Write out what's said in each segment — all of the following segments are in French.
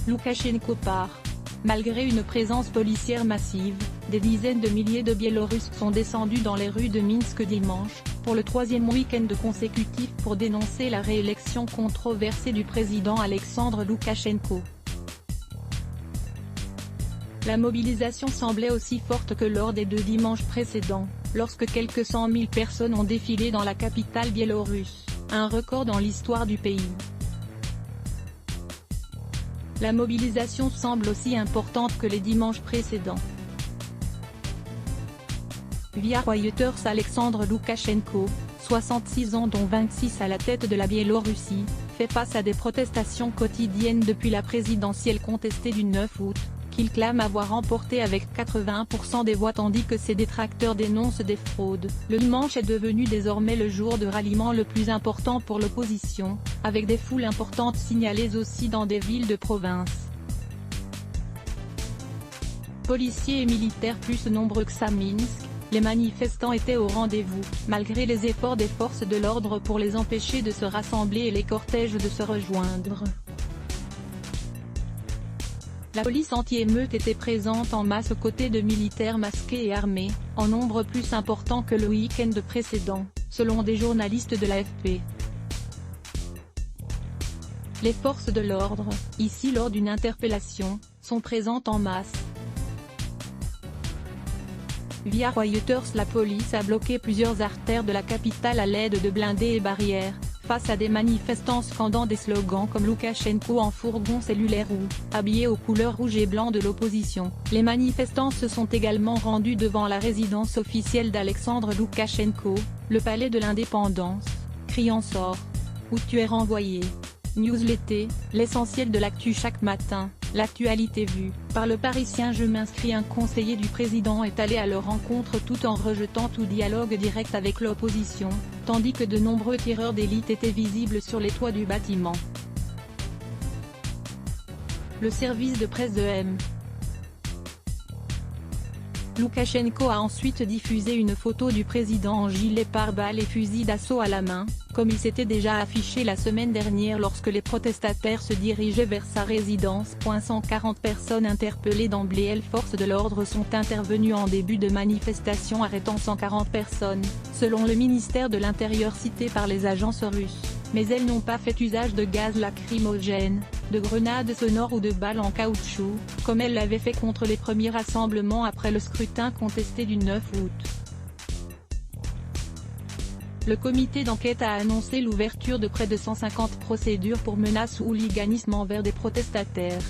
Loukachenko part. Malgré une présence policière massive, des dizaines de milliers de Biélorusses sont descendus dans les rues de Minsk dimanche, pour le troisième week-end consécutif pour dénoncer la réélection controversée du président Alexandre Loukachenko. La mobilisation semblait aussi forte que lors des 2 dimanches précédents, lorsque quelques 100 000 personnes ont défilé dans la capitale biélorusse, un record dans l'histoire du pays. La mobilisation semble aussi importante que les dimanches précédents. Via Reuters, Alexandre Loukachenko, 66 ans dont 26 à la tête de la Biélorussie, fait face à des protestations quotidiennes depuis la présidentielle contestée du 9 août, qu'il clame avoir remporté avec 81% des voix tandis que ses détracteurs dénoncent des fraudes. Le dimanche est devenu désormais le jour de ralliement le plus important pour l'opposition, avec des foules importantes signalées aussi dans des villes de province. Policiers et militaires plus nombreux que à Minsk, les manifestants étaient au rendez-vous, malgré les efforts des forces de l'ordre pour les empêcher de se rassembler et les cortèges de se rejoindre. La police anti-émeute était présente en masse aux côtés de militaires masqués et armés, en nombre plus important que le week-end précédent, selon des journalistes de l'AFP. Les forces de l'ordre, ici lors d'une interpellation, sont présentes en masse. Via Reuters, la police a bloqué plusieurs artères de la capitale à l'aide de blindés et barrières, face à des manifestants scandant des slogans comme Loukachenko en fourgon cellulaire ou « habillé aux couleurs rouge et blanc de l'opposition ». Les manifestants se sont également rendus devant la résidence officielle d'Alexandre Loukachenko, le palais de l'indépendance, criant « Sors ! Où tu es renvoyé !» News l'été, l'essentiel de l'actu chaque matin, l'actualité vue par le Parisien. Je m'inscris. Un conseiller du président est allé à leur rencontre tout en rejetant tout dialogue direct avec l'opposition, tandis que de nombreux tireurs d'élite étaient visibles sur les toits du bâtiment. Le service de presse de M. Loukachenko a ensuite diffusé une photo du président en gilet pare-balles et fusil d'assaut à la main, comme il s'était déjà affiché la semaine dernière lorsque les protestataires se dirigeaient vers sa résidence. 140 personnes interpellées d'emblée. Les forces de l'ordre sont intervenues en début de manifestation arrêtant 140 personnes, selon le ministère de l'Intérieur cité par les agences russes, mais elles n'ont pas fait usage de gaz lacrymogène, de grenades sonores ou de balles en caoutchouc, comme elles l'avaient fait contre les premiers rassemblements après le scrutin contesté du 9 août. Le comité d'enquête a annoncé l'ouverture de près de 150 procédures pour menaces ou hooliganisme envers des protestataires.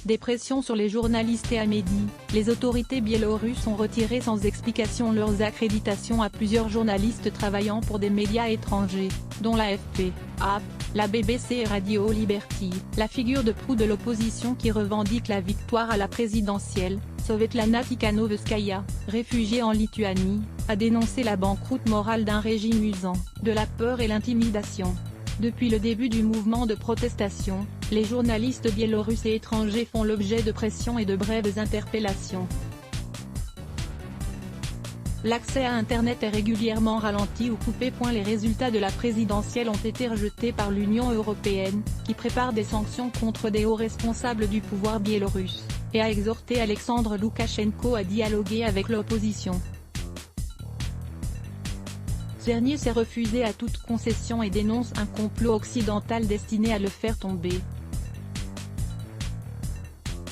Des pressions sur les journalistes et à Mehdi, les autorités biélorusses ont retiré sans explication leurs accréditations à plusieurs journalistes travaillant pour des médias étrangers, dont l'AFP, AP, la BBC et Radio Liberty. La figure de proue de l'opposition qui revendique la victoire à la présidentielle, Svetlana Tikhanovskaya, réfugiée en Lituanie, a dénoncé la banqueroute morale d'un régime usant de la peur et l'intimidation. Depuis le début du mouvement de protestation, les journalistes biélorusses et étrangers font l'objet de pressions et de brèves interpellations. L'accès à Internet est régulièrement ralenti ou coupé. Les résultats de la présidentielle ont été rejetés par l'Union européenne, qui prépare des sanctions contre des hauts responsables du pouvoir biélorusse, et a exhorté Alexandre Loukachenko à dialoguer avec l'opposition. Ce dernier s'est refusé à toute concession et dénonce un complot occidental destiné à le faire tomber.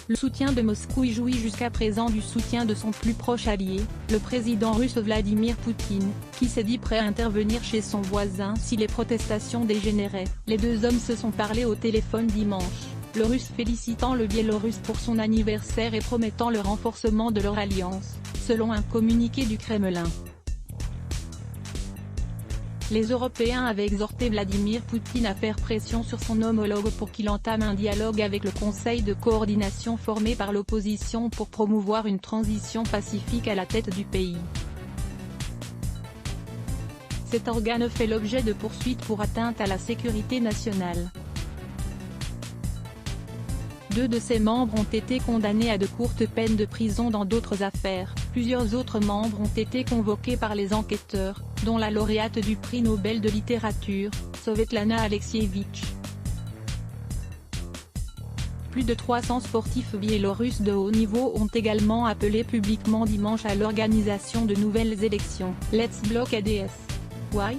Le soutien de Moscou y jouit jusqu'à présent du soutien de son plus proche allié, le président russe Vladimir Poutine, qui s'est dit prêt à intervenir chez son voisin si les protestations dégénéraient. Les deux hommes se sont parlé au téléphone dimanche, le russe félicitant le biélorusse pour son anniversaire et promettant le renforcement de leur alliance, selon un communiqué du Kremlin. Les Européens avaient exhorté Vladimir Poutine à faire pression sur son homologue pour qu'il entame un dialogue avec le Conseil de coordination formé par l'opposition pour promouvoir une transition pacifique à la tête du pays. Cet organe fait l'objet de poursuites pour atteinte à la sécurité nationale. 2 de ses membres ont été condamnés à de courtes peines de prison dans d'autres affaires. Plusieurs autres membres ont été convoqués par les enquêteurs, dont la lauréate du prix Nobel de littérature, Svetlana Alexievitch. Plus de 300 sportifs biélorusses de haut niveau ont également appelé publiquement dimanche à l'organisation de nouvelles élections. Let's block ADS. Why?